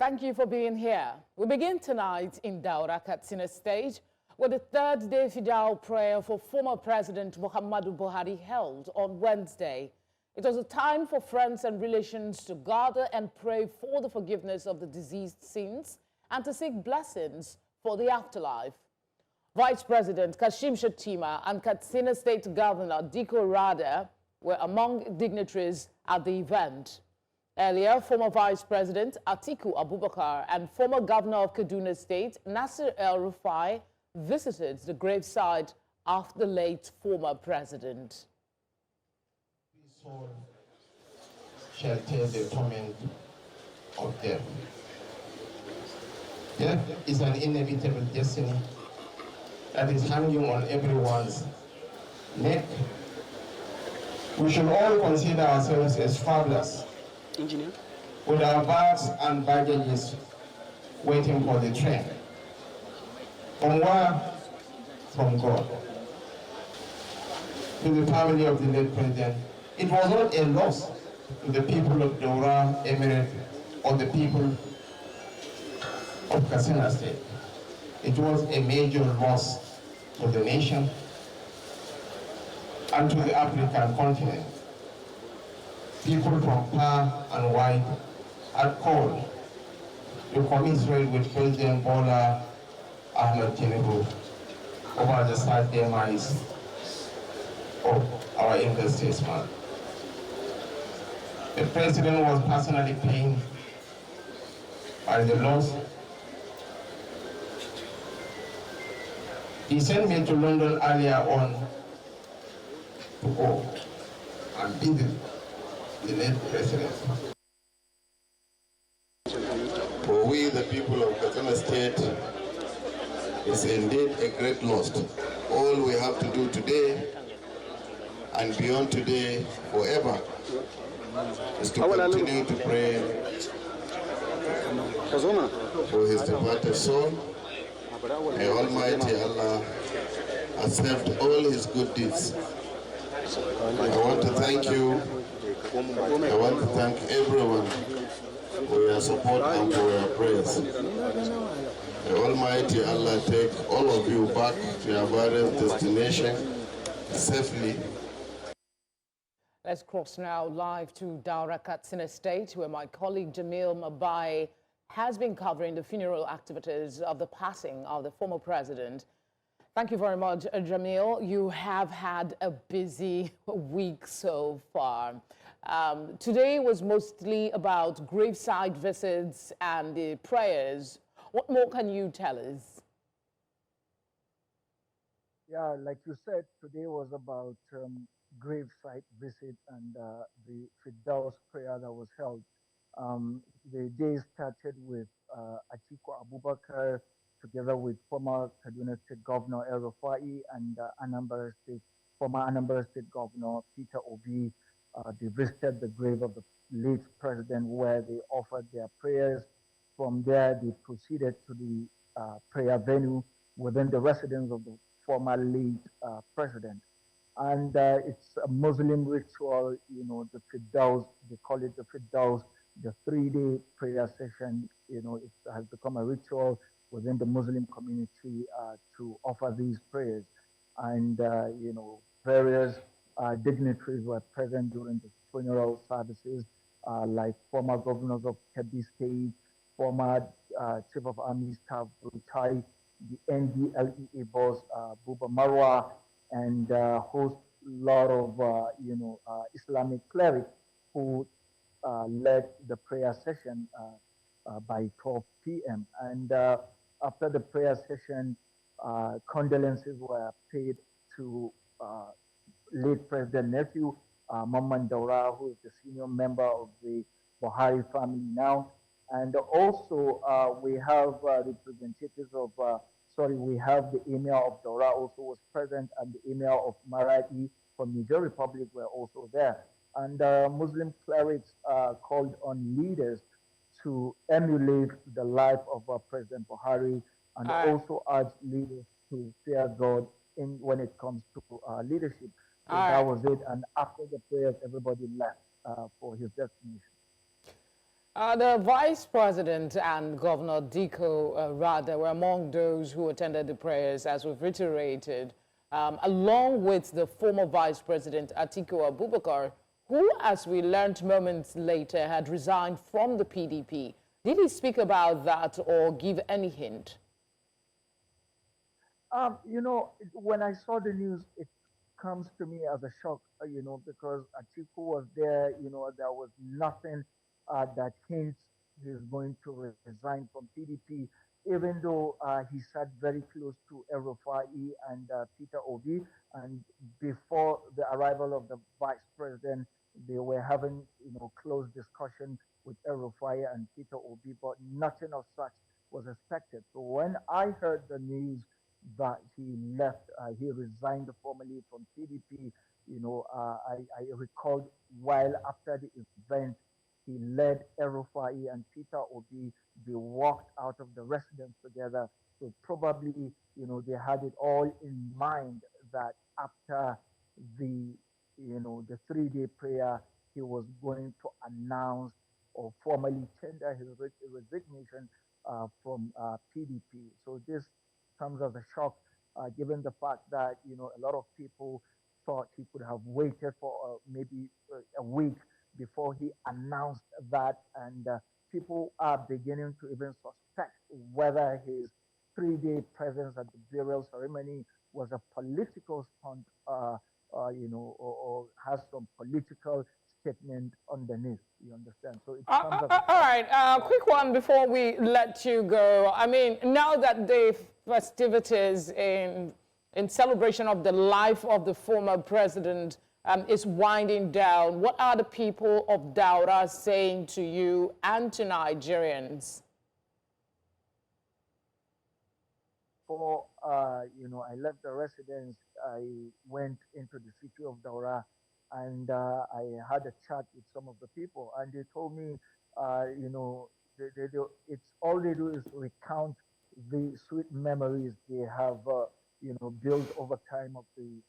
Thank you for being here. We begin tonight in Daura, Katsina State, where the third-day Fidal prayer for former President Muhammadu Buhari held on Wednesday. It was a time for friends and relations to gather and pray for the forgiveness of the deceased saints and to seek blessings for the afterlife. Vice President Kashim Shettima and Katsina State Governor Diko Rada were among dignitaries at the event. Earlier, former Vice President Atiku Abubakar and former Governor of Kaduna State Nasir El-Rufai visited the graveside of the late former president. His soul shall taste the torment of death. Death is an inevitable destiny that is hanging on everyone's neck. We should all consider ourselves as travelers, with our bags and baggages waiting for the train. From where? From God. To the family of the late president, it was not a loss to the people of Daura Emirate or the people of Katsina State. It was a major loss for the nation and to the African continent. People from far and wide had called to commiserate with President Bola Ahmed Tinubu over the sad demise of our elder statesman. The president was personally pained by the loss. He sent me to London earlier on to go and visit the late president. For we, the people of Katsina State, is indeed a great loss. All we have to do today and beyond today, forever, is to continue to pray for his departed soul. May Almighty Allah accept all his good deeds. I want to thank you. I want to thank everyone for your support and for your prayers. May Almighty Allah take all of you back to your various destinations safely. Let's cross now live to Daura, Katsina State, where my colleague Jamil Mabai has been covering the funeral activities of the passing of the former president. Thank you very much, Jamil. You have had a busy week so far. Today was mostly about graveside visits and the prayers. What more can you tell us? Yeah, like you said, today was about graveside visit and the Firdaus prayer that was held. The day started with Atiku Abubakar together with former Kaduna State Governor El-Rufai and former Anambra State Governor Peter Obi. They visited the grave of the late president where they offered their prayers. From there, they proceeded to the prayer venue within the residence of the former late president. And it's a Muslim ritual, you know, the Firdaus, they call it the Firdaus, the 3-day prayer session. You know, it has become a ritual within the Muslim community to offer these prayers. And, you know, various dignitaries were present during the funeral services, like former governors of Kebbi State, former Chief of Army Staff Brutai, the NDLEA boss Buba Marwa, and host lot of Islamic clerics who led the prayer session by 12 p.m. And after the prayer session, condolences were paid to late President nephew Mamman Daura, who is the senior member of the Buhari family now. And also we have representatives of we have the Emir of Daura also was present, and the Emir of Maradi from Niger Republic were also there. And Muslim clerics called on leaders to emulate the life of President Buhari, and also urged leaders to fear God when it comes to leadership. So that right. was it. And after the prayers, everybody left for his destination. The Vice President and Governor Diko Rada were among those who attended the prayers, as we've reiterated, along with the former Vice President Atiku Abubakar, who, as we learned moments later, had resigned from the PDP. Did he speak about that or give any hint? You know, when I saw the news, it comes to me as a shock, because Atiku was there, there was nothing that hints he's going to resign from PDP, even though he sat very close to El-Rufai and Peter Obi. And before the arrival of the vice president, they were having, close discussion with El-Rufai and Peter Obi, but nothing of such was expected. So when I heard the news that he left, he resigned formally from PDP, I recalled while after the event, he led El-Rufai and Peter Obi, they walked out of the residence together. So probably, they had it all in mind that after the 3-day prayer, he was going to announce or formally tender his resignation from PDP. So this comes as a shock, given the fact that a lot of people thought he could have waited for maybe a week before he announced that, and people are beginning to even suspect whether his 3-day presence at the burial ceremony was a political stunt, or has some political statement underneath. You understand? So it comes all right, quick one before we let you go. I mean, now that the festivities in celebration of the life of the former president is winding down, what are the people of Daura saying to you and to Nigerians? Before I left the residence, I went into the city of Daura, and I had a chat with some of the people, and they told me, it's all they do is recount the sweet memories they have, built over time of the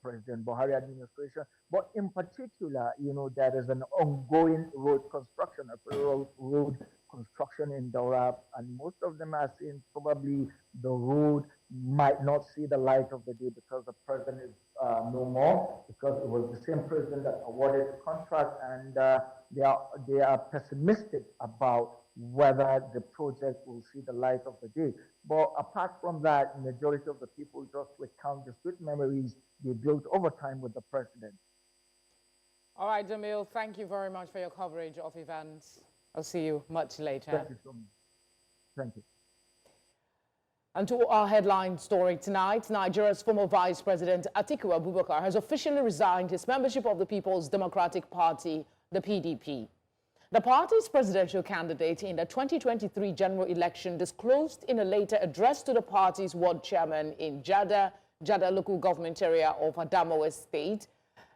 President Buhari administration. But in particular, there is an ongoing road construction, road construction in Daura, and most of them are saying probably the road might not see the light of the day because the president is no more, because it was the same president that awarded the contract, and they are pessimistic about whether the project will see the light of the day. But apart from that, majority of the people just recount the sweet memories they built over time with the president. All right, Jamil, thank you very much for your coverage of events. I'll see you much later. Thank you so much. Thank you. And to our headline story tonight, Nigeria's former Vice President Atiku Abubakar has officially resigned his membership of the People's Democratic Party, the PDP. The party's presidential candidate in the 2023 general election disclosed in a later address to the party's ward chairman in Jada local government area of Adamawa State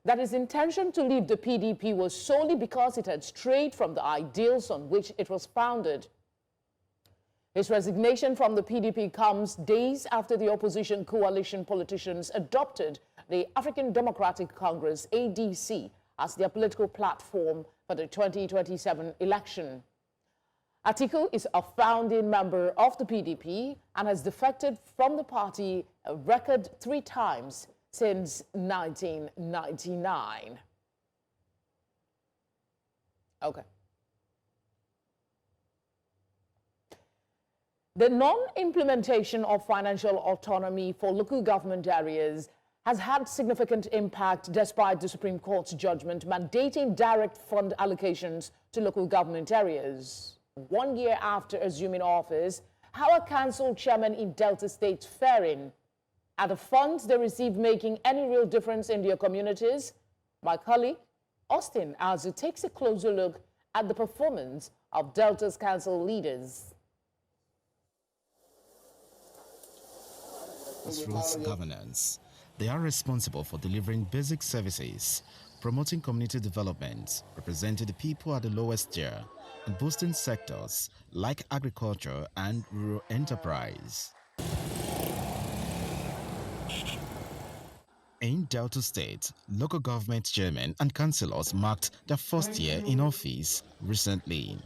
that his intention to leave the PDP was solely because it had strayed from the ideals on which it was founded. His resignation from the PDP comes days after the opposition coalition politicians adopted the African Democratic Congress, ADC, as their political platform for the 2027 election. Atiku is a founding member of the PDP and has defected from the party a record 3 times since 1999. Okay. The non-implementation of financial autonomy for local government areas has had significant impact despite the Supreme Court's judgment mandating direct fund allocations to local government areas. 1 year after assuming office, how are council chairmen in Delta State faring? Are the funds they receive making any real difference in their communities? My colleague, Austin Azu, takes a closer look at the performance of Delta's council leaders. Grassroots governance. They are responsible for delivering basic services, promoting community development, representing the people at the lowest tier, and boosting sectors like agriculture and rural enterprise. In Delta State, local government chairmen and councillors marked their first year in office recently.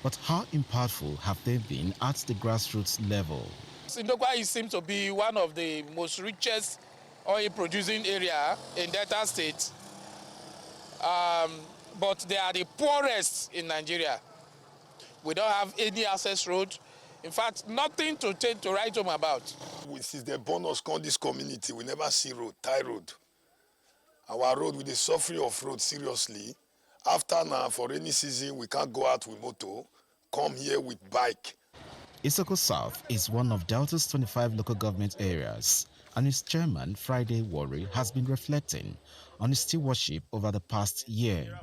But how impactful have they been at the grassroots level? Ndokwa seems to be one of the most richest oil-producing area in Delta State, but they are the poorest in Nigeria. We don't have any access road. In fact, nothing to write home about. Since the bonus come this community, we never see road, tie road. Our road, with the suffering of road seriously. After now, for rainy season, we can't go out with motor, come here with bike. Isoko South is one of Delta's 25 local government areas, and its chairman, Friday Worry, has been reflecting on his stewardship over the past year.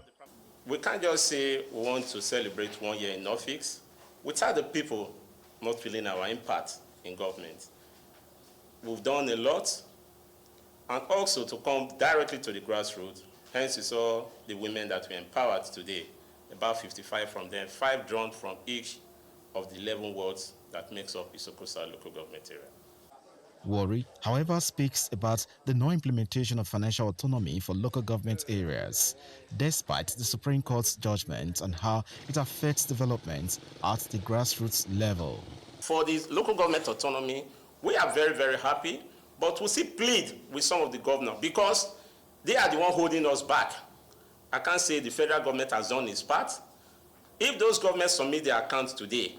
We can't just say we want to celebrate 1 year in office without the people not feeling our impact in government. We've done a lot, and also to come directly to the grassroots. Hence, you saw the women that we empowered today, about 55 from them, 5 drawn from each of the 11 wards that makes up Isoko South local government area. Worry, however, speaks about the non-implementation of financial autonomy for local government areas, despite the Supreme Court's judgment on how it affects development at the grassroots level. For the local government autonomy, we are very, very happy, but we still plead with some of the governors because they are the one holding us back. I can't say the federal government has done its part. If those governments submit their accounts today,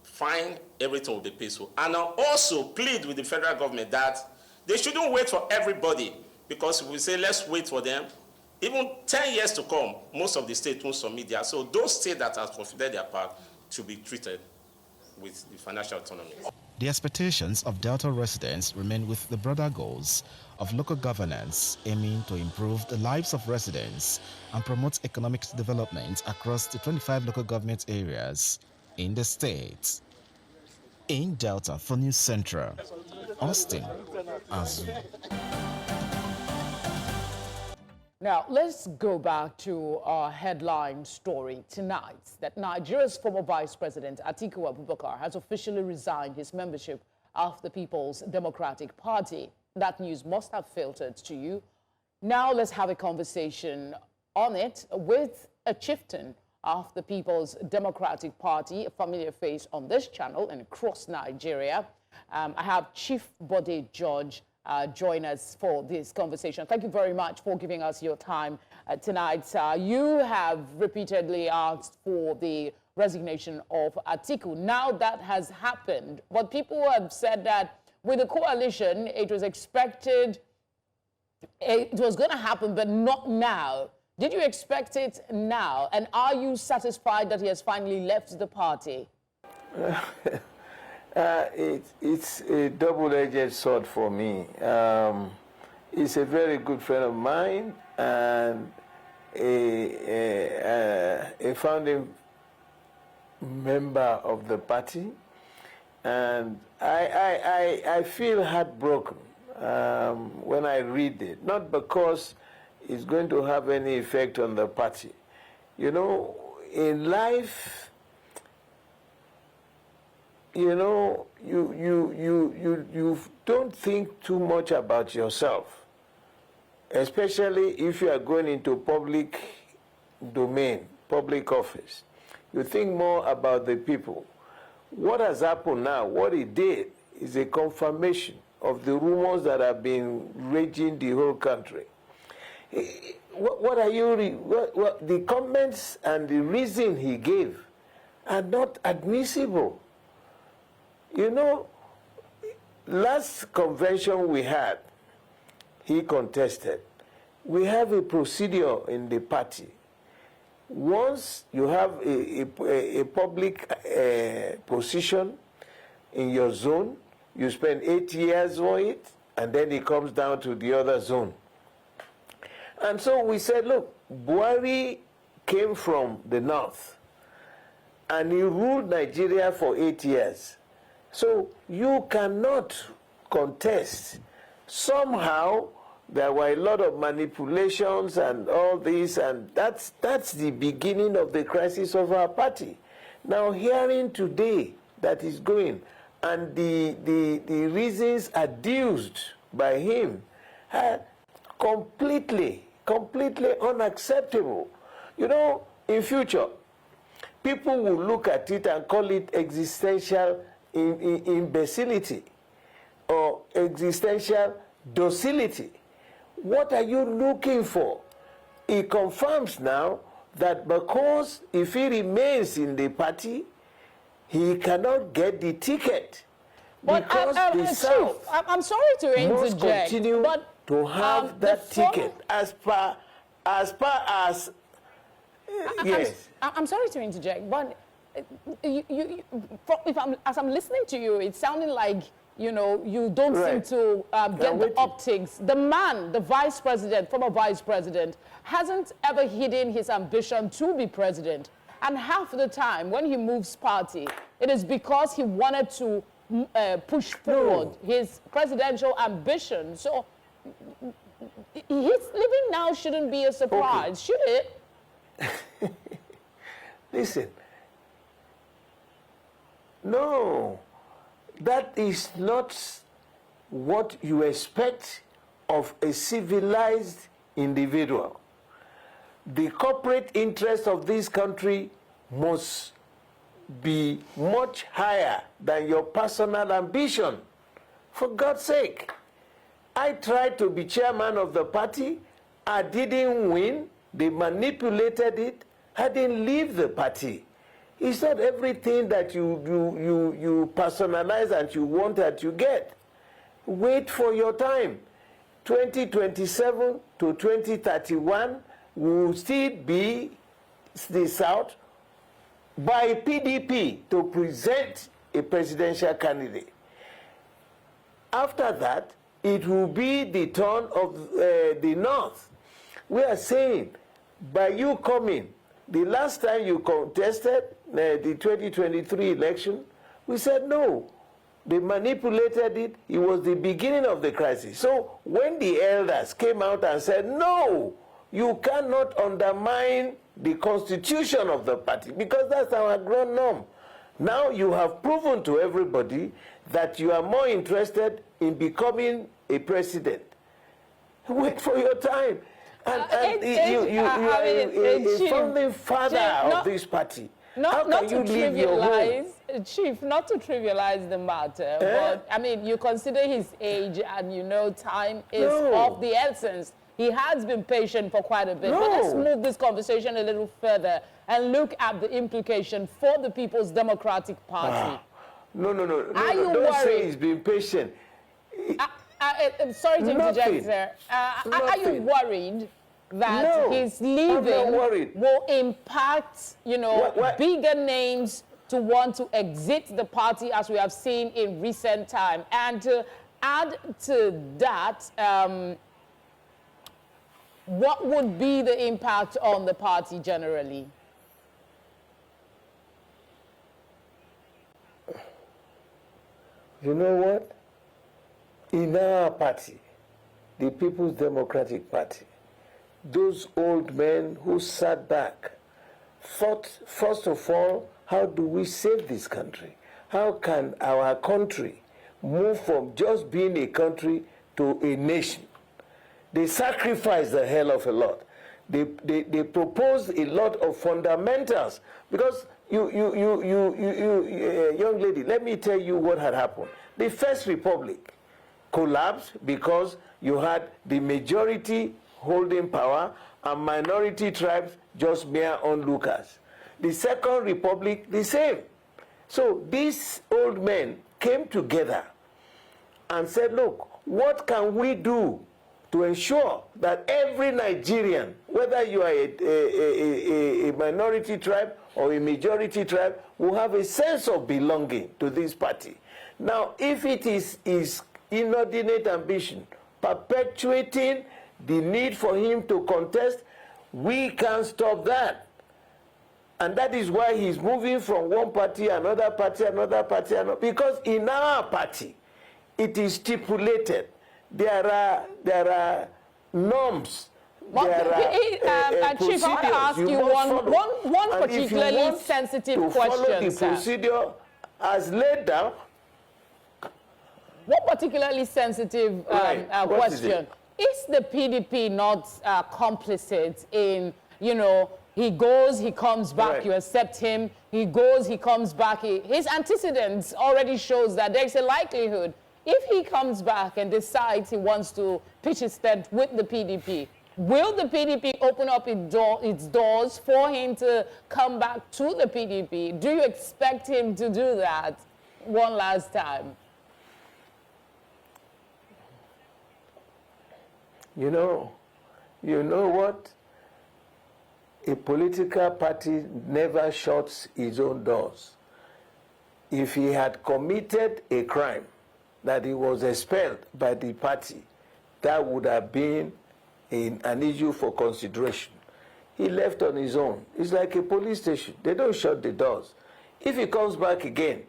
fine, everything will be peaceful. And I'll also plead with the federal government that they shouldn't wait for everybody, because if we say let's wait for them, even 10 years to come, most of the states won't submit their. So those states that have fulfilled their part should be treated with the financial autonomy. The expectations of Delta residents remain with the broader goals of local governance, aiming to improve the lives of residents and promote economic development across the 25 local government areas in the state. In Delta for News Central, Austin Azu. Now, let's go back to our headline story tonight, that Nigeria's former Vice President Atiku Abubakar has officially resigned his membership of the People's Democratic Party. That news must have filtered to you. Now, let's have a conversation on it with a chieftain of the People's Democratic Party, a familiar face on this channel and across Nigeria. I have Chief Bode George join us for this conversation. Thank you very much for giving us your time tonight. You have repeatedly asked for the resignation of Atiku. Now that has happened, but people have said that with the coalition, it was expected, it was going to happen, but not now. Did you expect it now? And are you satisfied that he has finally left the party? It's a double-edged sword for me. He's a very good friend of mine and a founding member of the party. And I feel heartbroken when I read it, not because it's going to have any effect on the party. You know, in life, you know, you don't think too much about yourself, especially if you are going into public domain, public office. You think more about the people. What has happened now, what he did, is a confirmation of the rumors that have been raging the whole country. What are you, the comments and the reason he gave are not admissible. You know, last convention we had, he contested. We have a procedure in the party. Once you have a public position in your zone, you spend 8 years for it, and then it comes down to the other zone. And so we said, look, Buhari came from the north, and he ruled Nigeria for 8 years. So you cannot contest. Somehow, there were a lot of manipulations and all this, and that's the beginning of the crisis of our party. Now, hearing today that is going, and the reasons adduced by him, completely unacceptable. You know, in future, people will look at it and call it existential imbecility or existential docility. What are you looking for? It confirms now that because if he remains in the party, he cannot get the ticket. But because the South Chief, I'm sorry to interject, must continue but to have that ticket as far as yes. I'm sorry to interject, but as I'm listening to you, it's sounding like, you know, you don't seem to get the optics. The man, the vice president, former vice president, hasn't ever hidden his ambition to be president. And half the time, when he moves party, it is because he wanted to push forward his presidential ambition. So his leaving now shouldn't be a surprise, should it? Listen, no, that is not what you expect of a civilized individual. The corporate interest of this country must be much higher than your personal ambition. For God's sake, I tried to be chairman of the party. I didn't win. They manipulated it. I didn't leave the party. It's not everything that you personalize and you want that you get. Wait for your time. 2027 to 2031 will still be the South by PDP to present a presidential candidate. After that, it will be the turn of the North. We are saying, by you coming, the last time you contested the 2023 election, we said no. They manipulated it. It was the beginning of the crisis. So when the elders came out and said, no, you cannot undermine the constitution of the party, because that's our ground norm. Now you have proven to everybody that you are more interested in becoming a president. Wait for your time. And you are a founding father of this party. How can you leave your home? Chief, not to trivialize the matter, but I mean, you consider his age and you know time is of the essence. He has been patient for quite a bit. But let's move this conversation a little further and look at the implication for the People's Democratic Party. No. Are you don't worried? Say he's been patient. I'm sorry to interject, sir. Are you worried that his leaving will impact, you know, bigger names to want to exit the party, as we have seen in recent time? And to add to that, what would be the impact on the party generally? You know what? In our party, the People's Democratic Party, those old men who sat back thought, first of all, how do we save this country? How can our country move from just being a country to a nation? They sacrificed a hell of a lot. They proposed a lot of fundamentals. Because young lady, let me tell you what had happened. The First Republic collapsed because you had the majority holding power and minority tribes just mere onlookers. The Second Republic, the same. So these old men came together and said, look, what can we do to ensure that every Nigerian, whether you are a minority tribe or a majority tribe, will have a sense of belonging to this party? Now, if it is inordinate ambition perpetuating the need for him to contest, we can't stop that. And that is why he's moving from one party, another party, another party, because in our party, it is stipulated. There are norms. Chief, I want to ask you one particularly sensitive question, the procedure as laid down. One particularly sensitive question. is the PDP not complicit in, you know, he goes, he comes back, Right. you accept him, he goes, he comes back. His antecedents already shows that there's a likelihood if he comes back and decides he wants to pitch his tent with the PDP, will the PDP open up its doors for him to come back to the PDP? Do you expect him to do that one last time? You know what? A political party never shuts its own doors. If he had committed a crime that he was expelled by the party, that would have been an issue for consideration. He left on his own. It's like a police station. They don't shut the doors. If he comes back again,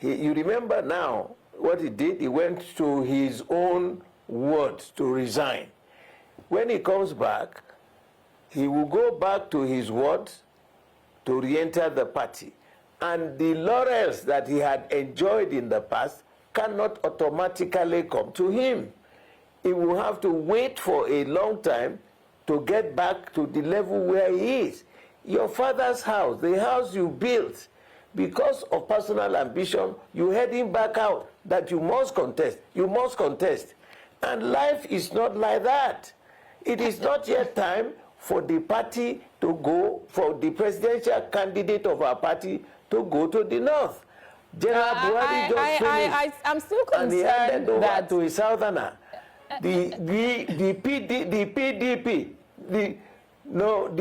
you remember now what he did? He went to his own ward to resign. When he comes back, he will go back to his ward to re-enter the party. And the laurels that he had enjoyed in the past cannot automatically come to him. He will have to wait for a long time to get back to the level where he is. Your father's house, the house you built, because of personal ambition, you head him back out, that you must contest. You must contest. And life is not like that. It is not yet time for the party to go, for the presidential candidate of our party to go to the north. General Buhari just finished, I'm still concerned and he handed over that to a southerner. The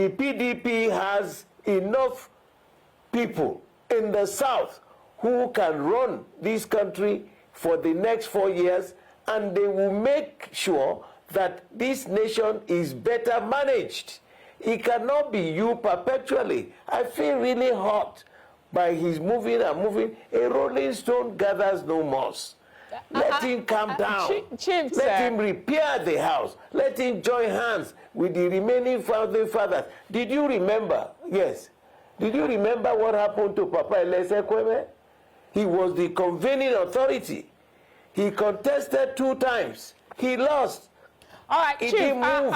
PDP has enough people in the south who can run this country for the next 4 years, and they will make sure that this nation is better managed. It cannot be you perpetually. I feel really hot by his moving and moving. A rolling stone gathers no moss. Let him calm down. Chief, Let him repair the house. Let him join hands with the remaining founding fathers. Did you remember? Yes. Did you remember what happened to Papa Elese Kweme? He was the convening authority. He contested 2 times. He lost. all right, It Chief, didn't move.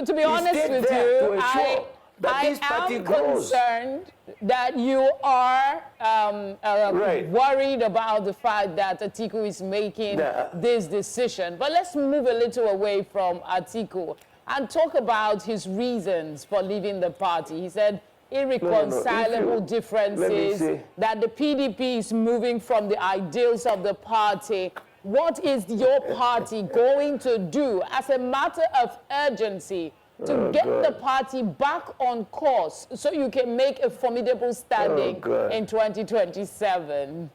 to be He honest stayed with there to you, ensure that I this party am grows. concerned that you are Right. worried about the fact that Atiku is making this decision. But let's move a little away from Atiku and talk about his reasons for leaving the party. He said irreconcilable differences, that the PDP is moving from the ideals of the party. What is your party going to do as a matter of urgency to get the party back on course so you can make a formidable standing in 2027?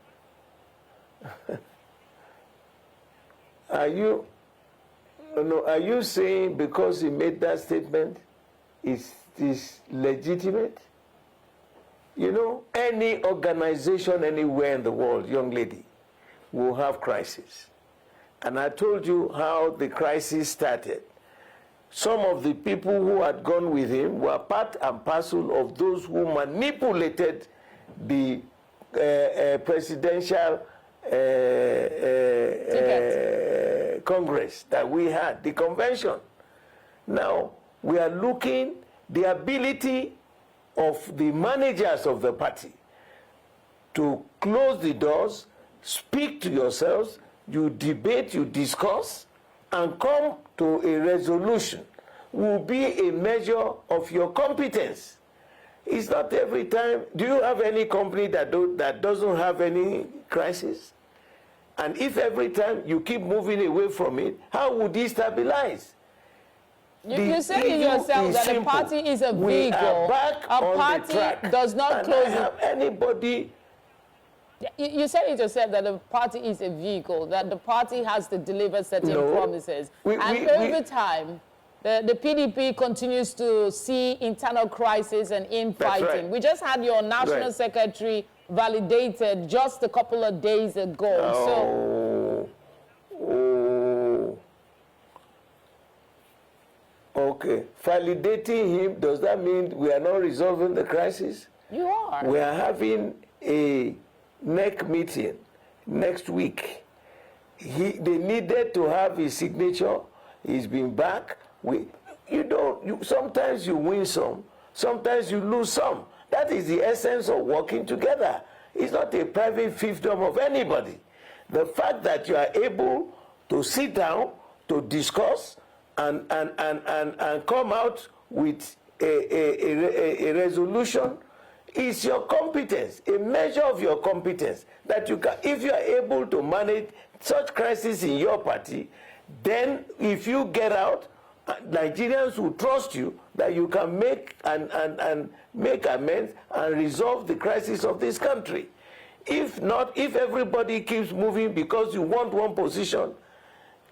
Are you saying because he made that statement is legitimate? You know, any organization anywhere in the world, young lady, will have crisis. And I told you how the crisis started. Some of the people who had gone with him were part and parcel of those who manipulated the presidential Congress that we had, the convention. Now, we are looking the ability of the managers of the party to close the doors, speak to yourselves, you debate, you discuss, and come to a resolution will be a measure of your competence. It's not every time. Do you have any company that doesn't have any crisis? And if every time you keep moving away from it, how would it stabilize? You say yourself that the party is a vehicle. A party does not close it. Have anybody. You said it yourself that the party is a vehicle, that the party has to deliver certain promises. Over time, the PDP continues to see internal crisis and infighting. Right. We just had your national secretary validated just a couple of days ago. Okay, validating him, does that mean we are not resolving the crisis? You are. We are having a NEC meeting next week. They needed to have his signature. He's been back. Sometimes you win some, sometimes you lose some. That is the essence of working together. It's not a private fiefdom of anybody. The fact that you are able to sit down, to discuss, and come out with a resolution is your competence, a measure of your competence. That you can, if you are able to manage such crisis in your party, then if you get out, Nigerians will trust you that you can make and make amends and resolve the crisis of this country. If not, if everybody keeps moving because you want one position,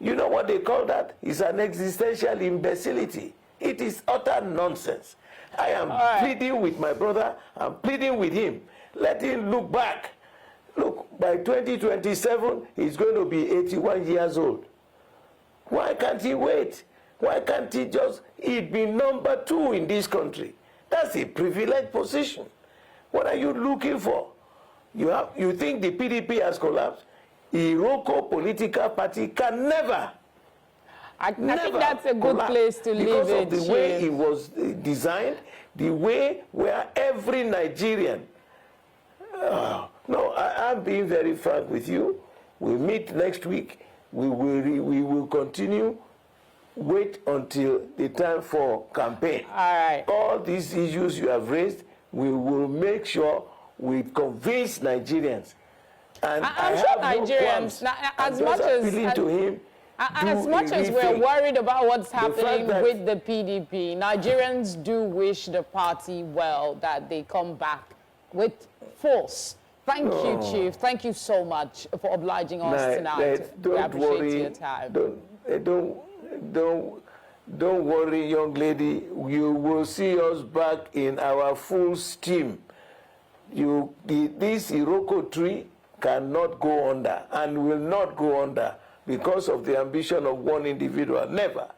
you know what they call that? It's an existential imbecility. It is utter nonsense. I am pleading with my brother. I'm pleading with him. Let him look back. Look, by 2027, he's going to be 81 years old. Why can't he wait? Why can't he just, he'd be number 2 in this country? That's a privileged position. What are you looking for? You think the PDP has collapsed? Iroko political party can never. I think that's a good place to leave it. Because of the way it was designed, the way where every Nigerian. No, I'm being very frank with you. We'll meet next week. We will continue. Wait until the time for campaign. All right. All these issues you have raised, we will make sure we convince Nigerians. And I'm sure Nigerians, as much as we're worried about what's happening with the PDP, Nigerians do wish the party well, that they come back with force. Thank you, Chief. Thank you so much for obliging us tonight. We appreciate your time. Don't worry, young lady. You will see us back in our full steam. This Iroko tree cannot go under and will not go under because of the ambition of one individual. Never.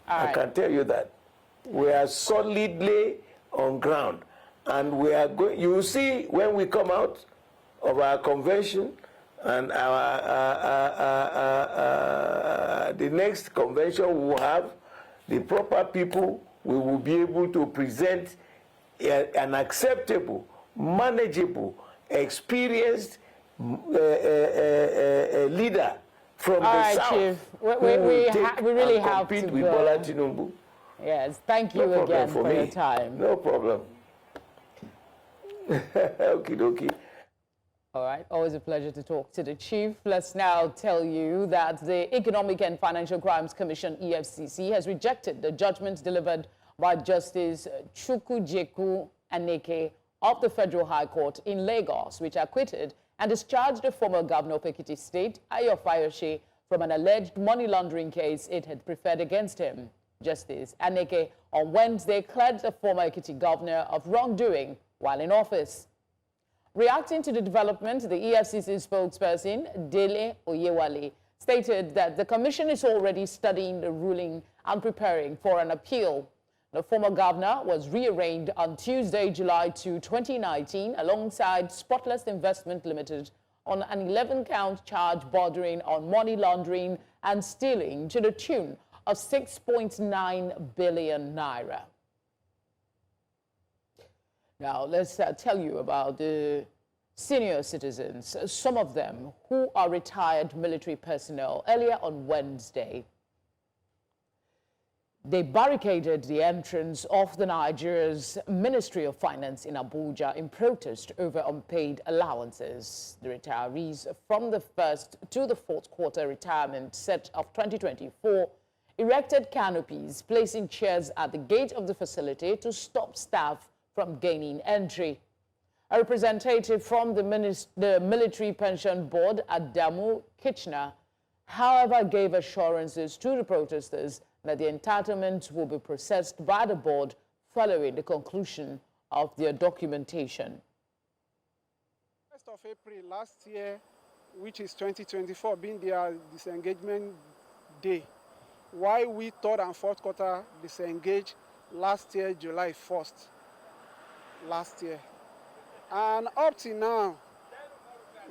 I can tell you that. We are solidly on ground. And we are going, you will see when we come out of our convention and the next convention we will have the proper people, we will be able to present an acceptable, manageable, experienced leader from the South. Chief. We really have to with Bola Tinubu. Yes, thank you again for your time. No problem. Okie dokie. All right, always a pleasure to talk to the Chief. Let's now tell you that the Economic and Financial Crimes Commission, EFCC, has rejected the judgment delivered by Justice Chukwujekwu Aneke of the Federal High Court in Lagos, which acquitted and discharged the former governor of Ekiti State, Ayo Fayose, from an alleged money laundering case it had preferred against him. Justice Aneke on Wednesday cleared the former Ekiti governor of wrongdoing while in office. Reacting to the development, the EFCC spokesperson, Dele Oyewale, stated that the commission is already studying the ruling and preparing for an appeal. The former governor was re-arraigned on Tuesday, July 2, 2019, alongside Spotless Investment Limited on an 11-count charge bordering on money laundering and stealing to the tune of 6.9 billion naira. Now, let's tell you about the senior citizens, some of them who are retired military personnel. Earlier on Wednesday, they barricaded the entrance of the Nigeria's Ministry of Finance in Abuja in protest over unpaid allowances. The retirees from the first to the fourth quarter retirement set of 2024 erected canopies, placing chairs at the gate of the facility to stop staff from gaining entry. A representative from the Military Pension Board, Adamu Kitchener, however, gave assurances to the protesters that the entitlements will be processed by the board following the conclusion of their documentation. 1st of April last year, which is 2024, being their disengagement day, while we third and fourth quarter disengaged last year, July 1st. Last year. And up to now,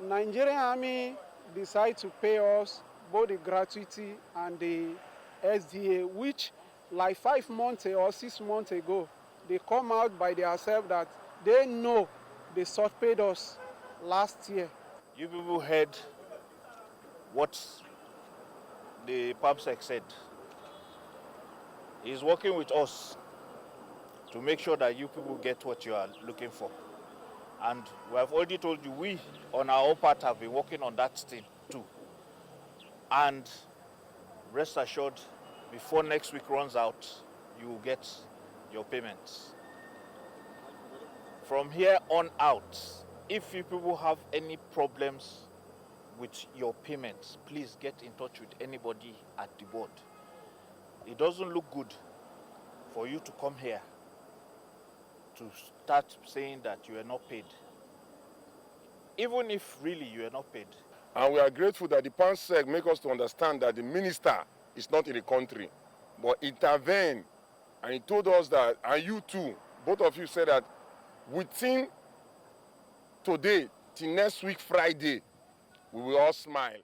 Nigerian Army decided to pay us both the gratuity and the SDA, which like 5 months or 6 months ago, they come out by themselves that they know they short-paid us last year. You people heard what the PAPSEC said. He's working with us to make sure that you people get what you are looking for. And we have already told you, we on our own part have been working on that thing too. And rest assured, before next week runs out, you will get your payments. From here on out, if you people have any problems with your payments, please get in touch with anybody at the board. It doesn't look good for you to come here to start saying that you are not paid, even if really you are not paid. And we are grateful that the PANSEC make us to understand that the minister is not in the country, but intervened, and he told us that, and you too, both of you said that within today till next week Friday, we will all smile.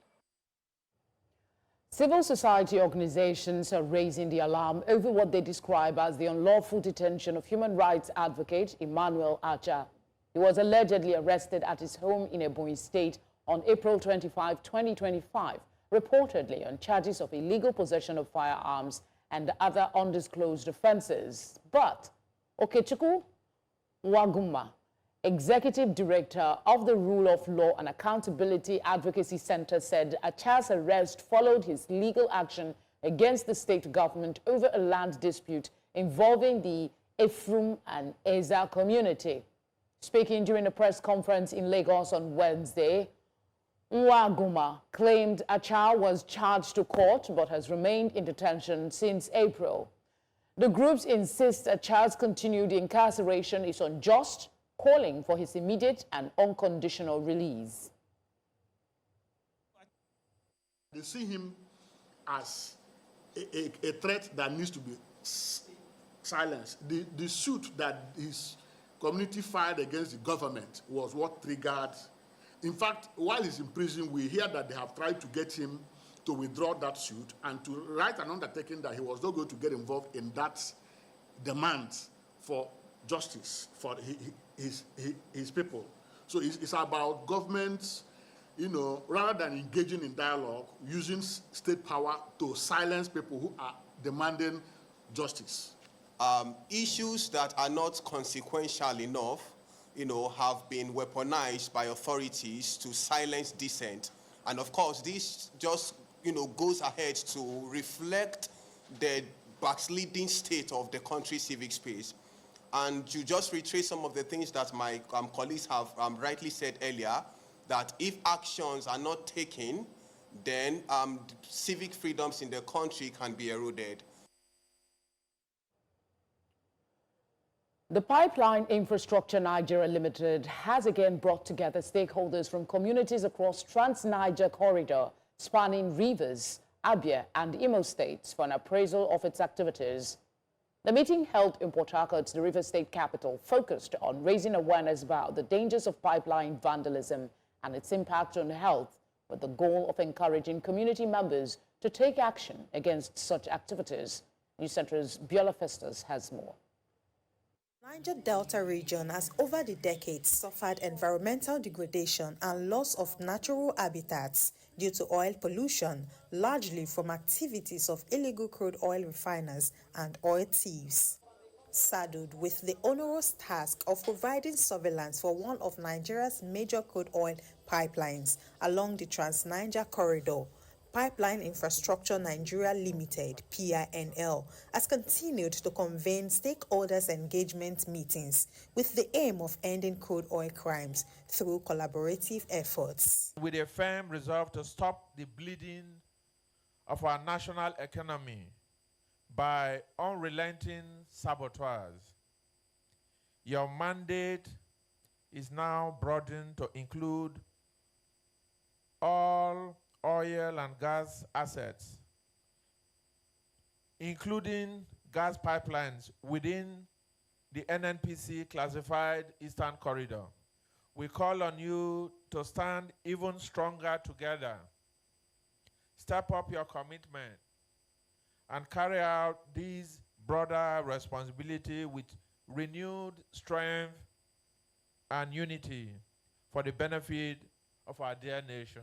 Civil society organizations are raising the alarm over what they describe as the unlawful detention of human rights advocate Emmanuel Acha. He was allegedly arrested at his home in Ebonyi State on April 25, 2025, reportedly on charges of illegal possession of firearms and other undisclosed offenses. But Okechukwu Waguma, Executive Director of the Rule of Law and Accountability Advocacy Center, said Acha's arrest followed his legal action against the state government over a land dispute involving the Efrum and Eza community. Speaking during a press conference in Lagos on Wednesday, Waguma claimed Acha was charged to court but has remained in detention since April. The groups insist Acha's continued incarceration is unjust, calling for his immediate and unconditional release. They see him as a threat that needs to be silenced. The suit that his community filed against the government was what triggered. In fact, while he's in prison, we hear that they have tried to get him to withdraw that suit and to write an undertaking that he was not going to get involved in that demand for justice for his people. So it's about governments, you know, rather than engaging in dialogue, using state power to silence people who are demanding justice. Issues that are not consequential enough, you know, have been weaponized by authorities to silence dissent. And of course, this just, you know, goes ahead to reflect the backsliding state of the country's civic space. And to just retrace some of the things that my colleagues have rightly said earlier, that if actions are not taken, then civic freedoms in the country can be eroded. The Pipeline Infrastructure Nigeria Limited has again brought together stakeholders from communities across Trans-Niger corridor spanning Rivers, Abia and Imo states for an appraisal of its activities. The meeting held in Port Harcourt, the River State capital, focused on raising awareness about the dangers of pipeline vandalism and its impact on health, with the goal of encouraging community members to take action against such activities. News Center's Biola Festus has more. Niger Delta region has over the decades suffered environmental degradation and loss of natural habitats due to oil pollution, largely from activities of illegal crude oil refiners and oil thieves. Saddled with the onerous task of providing surveillance for one of Nigeria's major crude oil pipelines along the Trans-Niger corridor, Pipeline Infrastructure Nigeria Limited, PINL, has continued to convene stakeholders' engagement meetings with the aim of ending crude oil crimes through collaborative efforts. With a firm resolve to stop the bleeding of our national economy by unrelenting saboteurs, your mandate is now broadened to include all oil and gas assets, including gas pipelines within the NNPC classified Eastern Corridor. We call on you to stand even stronger together. Step up your commitment and carry out this broader responsibility with renewed strength and unity for the benefit of our dear nation.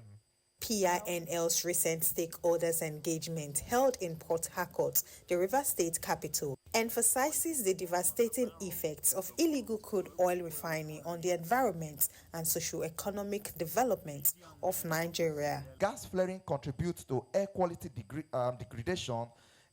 PINL's recent stakeholders engagement held in Port Harcourt, the River State capital, emphasizes the devastating effects of illegal crude oil refining on the environment and socio-economic development of Nigeria. Gas flaring contributes to air quality degradation,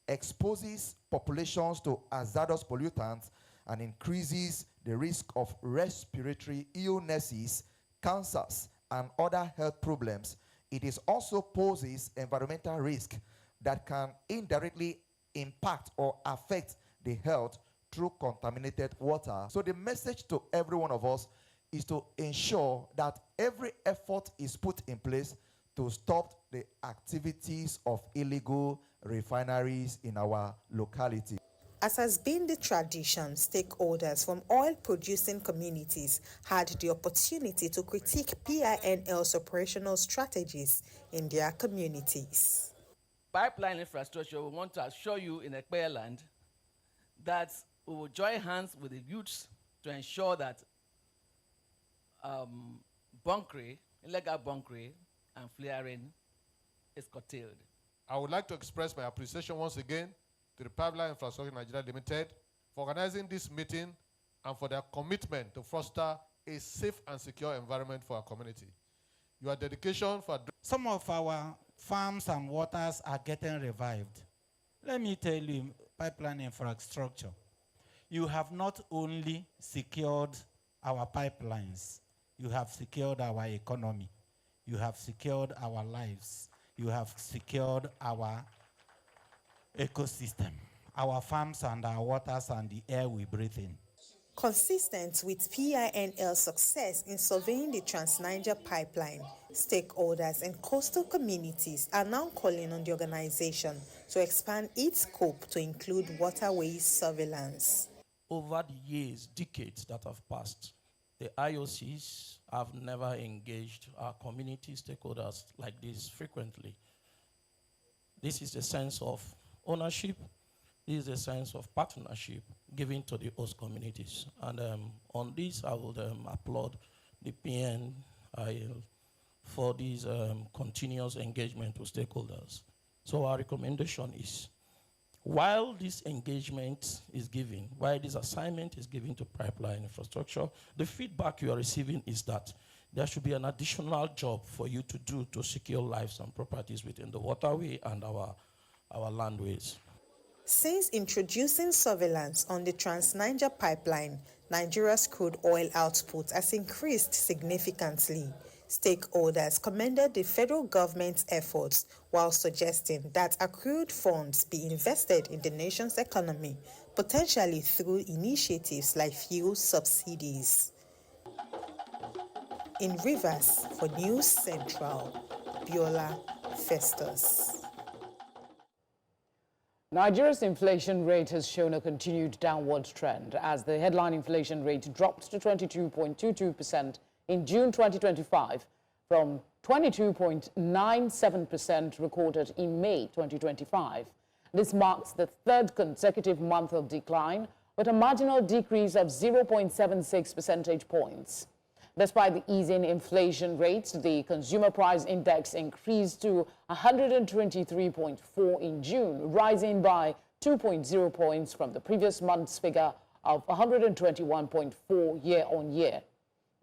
exposes populations to hazardous pollutants, and increases the risk of respiratory illnesses, cancers, and other health problems. It is also poses environmental risk that can indirectly impact or affect the health through contaminated water. So the message to every one of us is to ensure that every effort is put in place to stop the activities of illegal refineries in our locality. As has been the tradition, stakeholders from oil-producing communities had the opportunity to critique PINL's operational strategies in their communities. Pipeline infrastructure, we want to assure you in Ekpe land that we will join hands with the youths to ensure that bunkering, illegal bunkering and flaring is curtailed. I would like to express my appreciation once again to the Pipeline Infrastructure Nigeria Limited for organizing this meeting and for their commitment to foster a safe and secure environment for our community. Your dedication for... Some of our farms and waters are getting revived. Let me tell you, pipeline infrastructure, you have not only secured our pipelines, you have secured our economy, you have secured our lives, you have secured our ecosystem, our farms and our waters and the air we breathe in. Consistent with PINL's success in surveying the Trans-Niger pipeline, stakeholders and coastal communities are now calling on the organization to expand its scope to include waterways surveillance. Over the years, decades that have passed, the IOCs have never engaged our community stakeholders like this frequently. This is a sense of ownership. This is a sense of partnership given to the host communities. And on this, I would applaud the PNIL for this continuous engagement with stakeholders. So our recommendation is, while this engagement is given, while this assignment is given to pipeline infrastructure, the feedback you are receiving is that there should be an additional job for you to do to secure lives and properties within the waterway and our landways. Since introducing surveillance on the Trans-Niger pipeline, Nigeria's crude oil output has increased significantly. Stakeholders commended the federal government's efforts while suggesting that accrued funds be invested in the nation's economy, potentially through initiatives like fuel subsidies. In Rivers, for News Central, Biola Festus. Nigeria's inflation rate has shown a continued downward trend as the headline inflation rate dropped to 22.22% in June 2025 from 22.97% recorded in May 2025. This marks the third consecutive month of decline, with a marginal decrease of 0.76 percentage points. Despite the easing inflation rates, the consumer price index increased to 123.4 in June, rising by 2.0 points from the previous month's figure of 121.4 year-on-year.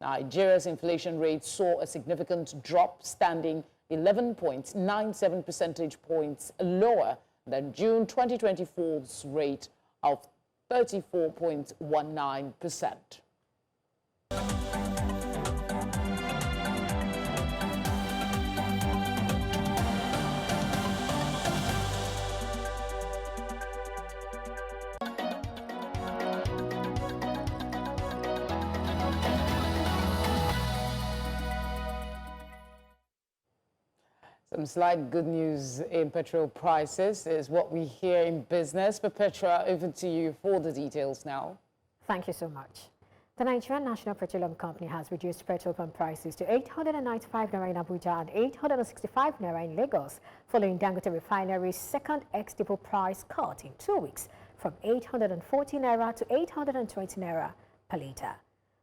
Nigeria's inflation rate saw a significant drop, standing 11.97 percentage points lower than June 2024's rate of 34.19%. Some slight good news in petrol prices is what we hear in business. But Petra, over to you for the details now. Thank you so much. The Nigerian National Petroleum Company has reduced petrol pump prices to 895 naira in Abuja and 865 naira in Lagos, following Dangote Refinery's second ex-depot price cut in 2 weeks from 840 naira to 820 naira per litre.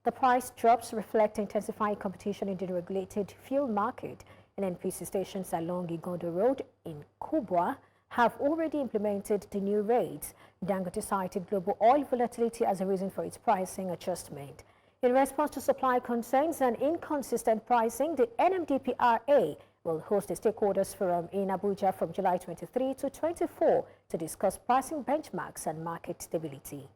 The price drops reflect intensifying competition in the regulated fuel market, and NPC stations along Igondo Road in Kubwa have already implemented the new rates. Dangote cited global oil volatility as a reason for its pricing adjustment. In response to supply concerns and inconsistent pricing, the NMDPRA will host a stakeholders forum in Abuja from July 23 to 24 to discuss pricing benchmarks and market stability.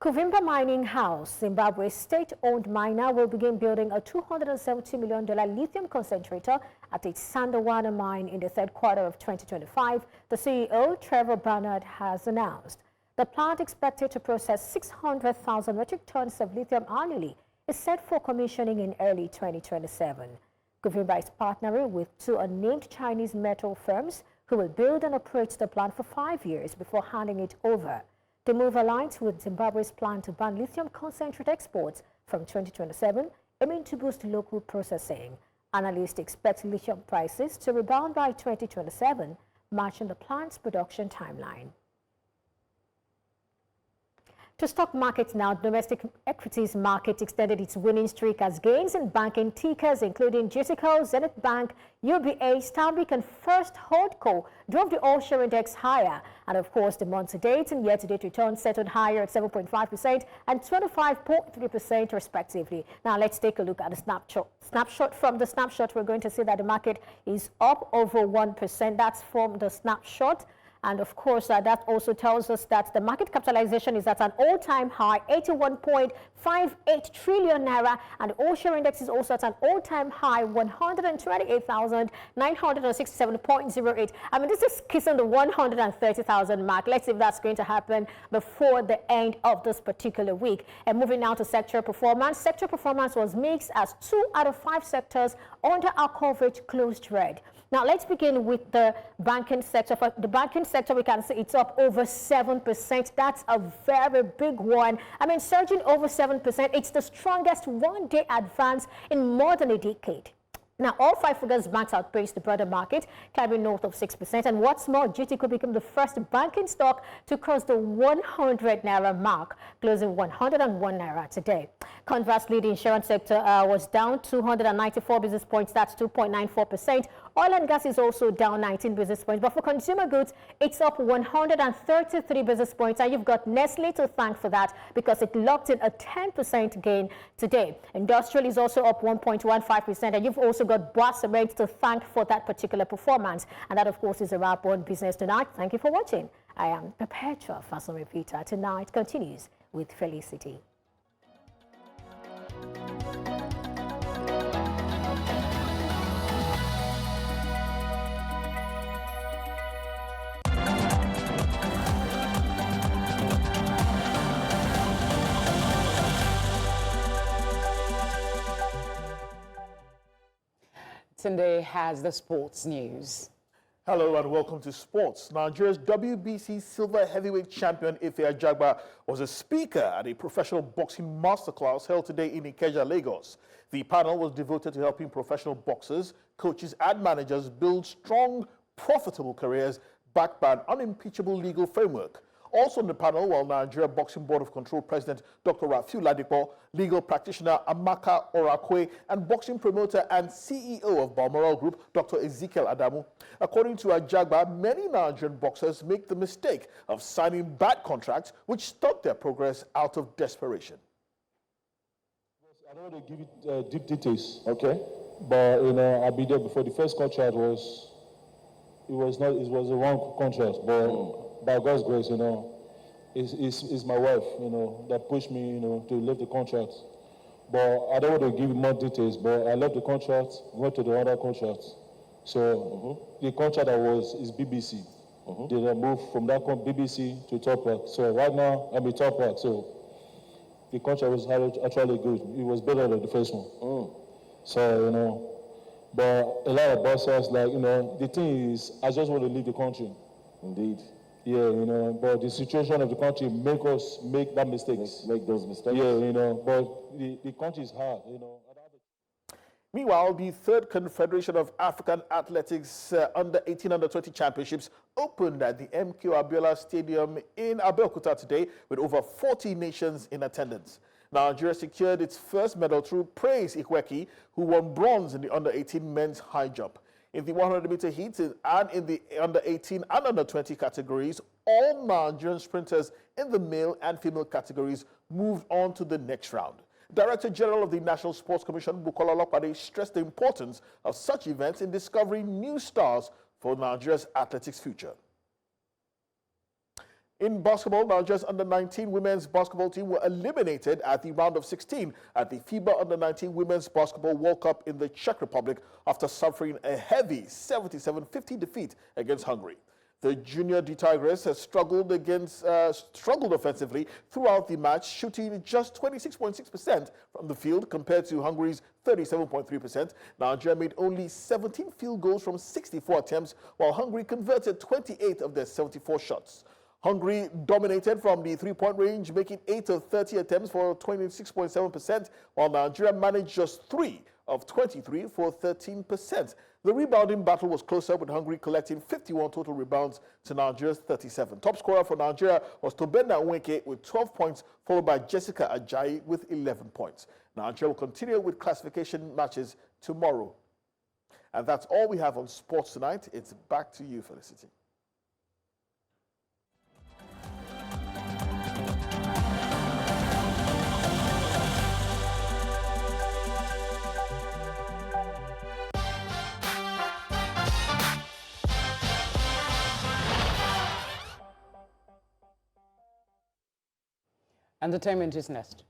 Kuvimba Mining House, Zimbabwe's state-owned miner, will begin building a $270 million lithium concentrator at its Sandawana mine in the third quarter of 2025, the CEO, Trevor Barnard, has announced. The plant, expected to process 600,000 metric tons of lithium annually, is set for commissioning in early 2027. Kuvimba is partnering with two unnamed Chinese metal firms who will build and operate the plant for 5 years before handing it over. The move aligns with Zimbabwe's plan to ban lithium concentrate exports from 2027, aiming to boost local processing. Analysts expect lithium prices to rebound by 2027, matching the plant's production timeline. To stock markets now, domestic equities market extended its winning streak as gains in banking tickers, including GTCO, Zenith Bank, UBA, Stanbic, and First Holdco, drove the all-share index higher. And of course, the month-to-date and year-to-date returns settled higher at 7.5% and 25.3% respectively. Now, let's take a look at the snapshot. From the snapshot, we're going to see that the market is up over 1%. That's from the snapshot. And of course, that also tells us that the market capitalization is at an all-time high, 81.58 trillion naira, and the all-share index is also at an all-time high, 128,967.08. I mean, this is kissing the 130,000 mark. Let's see if that's going to happen before the end of this particular week. And moving now to sector performance. Sector performance was mixed as 2 out of 5 sectors under our coverage closed red. Now, let's begin with the banking sector. For the banking sector, we can see it's up over 7%. That's a very big one. I mean, surging over 7%. It's the strongest one-day advance in more than a decade. Now, all 5 figures banks outpaced the broader market, climbing north of 6%. And what's more, GTCO became the first banking stock to cross the 100 naira mark, closing 101 naira today. Conversely, the insurance sector was down 294 basis points. That's 2.94%. Oil and gas is also down 19 basis points. But for consumer goods, it's up 133 basis points. And you've got Nestle to thank for that because it locked in a 10% gain today. Industrial is also up 1.15%. And you've also got Bois Cement to thank for that particular performance. And that, of course, is a wrap on business tonight. Thank you for watching. I am Perpetua Fason Repeater. Tonight continues with Felicity. Tunde has the sports news. Hello and welcome to sports. Nigeria's WBC silver heavyweight champion Ife Ajagba was a speaker at a professional boxing masterclass held today in Ikeja, Lagos. The panel was devoted to helping professional boxers, coaches and managers build strong, profitable careers backed by an unimpeachable legal framework. Also on the panel were Nigeria Boxing Board of Control President Dr. Rafiu Ladipo, legal practitioner Amaka Orakwe, and boxing promoter and CEO of Balmoral Group, Dr. Ezekiel Adamu. According to Ajagba, many Nigerian boxers make the mistake of signing bad contracts which stop their progress out of desperation. I don't want to give it deep details, okay? But I'll be there before the first contract was a wrong contract, but by God's grace, it's my wife, that pushed me, to leave the contract. But I don't want to give more details, but I left the contract, went to the other contract. So the contract is BBC. Then I moved from that BBC to Top Rank. So right now, I'm a Top Rank. So the contract was actually good. It was better than the first one. So, but a lot of bosses, the thing is, I just want to leave the country. Indeed. Yeah, you know, but the situation of the country make us make that mistakes. Make those mistakes. Yeah, you know, but the country is hard, you know. Meanwhile, the third Confederation of African Athletics Under-18, Under-20 Championships opened at the MK Abiola Stadium in Abeokuta today with over 40 nations in attendance. Nigeria secured its first medal through Praise Ikweki, who won bronze in the Under-18 men's high jump. In the 100-meter heats and in the Under-18 and Under-20 categories, all Nigerian sprinters in the male and female categories moved on to the next round. Director General of the National Sports Commission, Bukola Olopade, stressed the importance of such events in discovering new stars for Nigeria's athletics future. In basketball, Nigeria's Under-19 women's basketball team were eliminated at the round of 16 at the FIBA Under-19 Women's Basketball World Cup in the Czech Republic after suffering a heavy 77-50 defeat against Hungary. The Junior D Tigers has struggled offensively throughout the match, shooting just 26.6% from the field compared to Hungary's 37.3%. Nigeria made only 17 field goals from 64 attempts, while Hungary converted 28 of their 74 shots. Hungary dominated from the three-point range, making 8 of 30 attempts for 26.7%, while Nigeria managed just 3 of 23 for 13%. The rebounding battle was closer, with Hungary collecting 51 total rebounds to Nigeria's 37. Top scorer for Nigeria was Tobenda Nweke with 12 points, followed by Jessica Ajayi with 11 points. Nigeria will continue with classification matches tomorrow. And that's all we have on sports tonight. It's back to you, Felicity. Entertainment is next.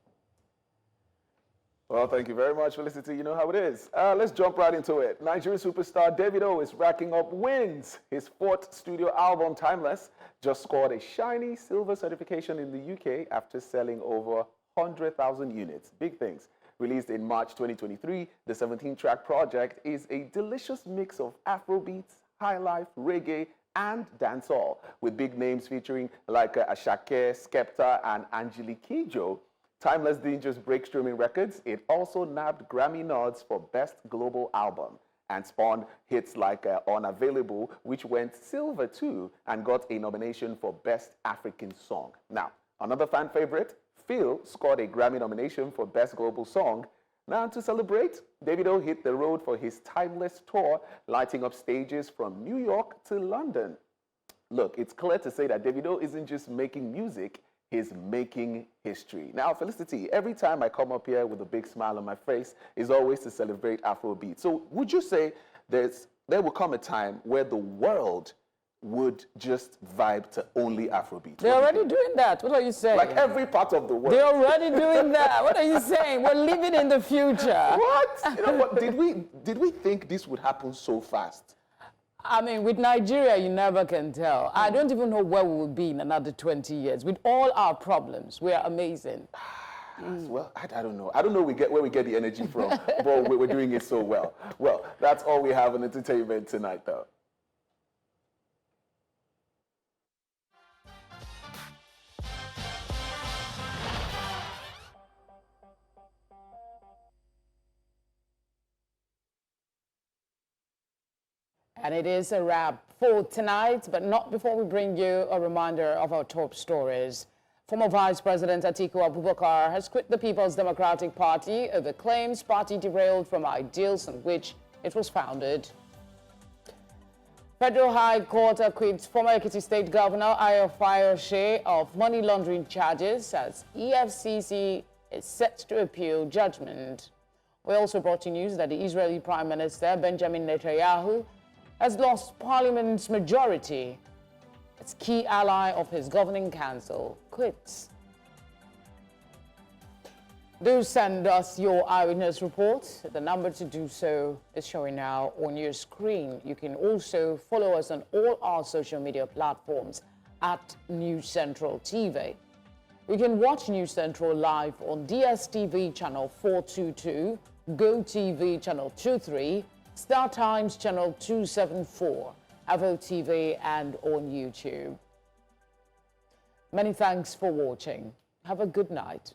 Well, thank you very much, Felicity. You know how it is. Let's jump right into it. Nigerian superstar Davido is racking up wins. His fourth studio album, Timeless, just scored a shiny silver certification in the UK after selling over 100,000 units. Big things. Released in March 2023, the 17-track project is a delicious mix of Afrobeats, highlife, reggae, and dancehall, with big names featuring like Ashake, Skepta, and Angelique Kidjo. Timeless didn't just break streaming records, it also nabbed Grammy nods for Best Global Album and spawned hits like Unavailable, which went silver too and got a nomination for Best African Song. Now, another fan favorite, Phil, scored a Grammy nomination for Best Global Song. Now, to celebrate, Davido hit the road for his Timeless tour, lighting up stages from New York to London. Look, it's clear to say that Davido isn't just making music, he's making history. Now, Felicity, every time I come up here with a big smile on my face, is always to celebrate Afrobeat. So would you say there will come a time where the world would just vibe to only Afrobeat? They're already doing that. What are you saying? Like every part of the world. They're already doing that. What are you saying? We're living in the future. What? You know what? Did we think this would happen so fast? I mean, with Nigeria, you never can tell. I don't even know where we will be in another 20 years. With all our problems, we are amazing. Well, I don't know. I don't know where we get the energy from, but we're doing it so well. Well, that's all we have on entertainment tonight, though. And it is a wrap for tonight, but not before we bring you a reminder of our top stories. Former Vice President Atiku Abubakar has quit the People's Democratic Party over claims party derailed from ideals on which it was founded. Federal High Court acquits former Ekiti State Governor Ayo Fayose of money laundering charges as EFCC is set to appeal judgment. We also brought you news that the Israeli Prime Minister Benjamin Netanyahu has lost Parliament's majority. Its key ally of his governing council quits. Do send us your eyewitness report. The number to do so is showing now on your screen. You can also follow us on all our social media platforms at News Central TV. You can watch News Central live on DSTV channel 422, GoTV channel 23, Star Times channel 274, Avo TV, and on YouTube. Many thanks for watching. Have a good night.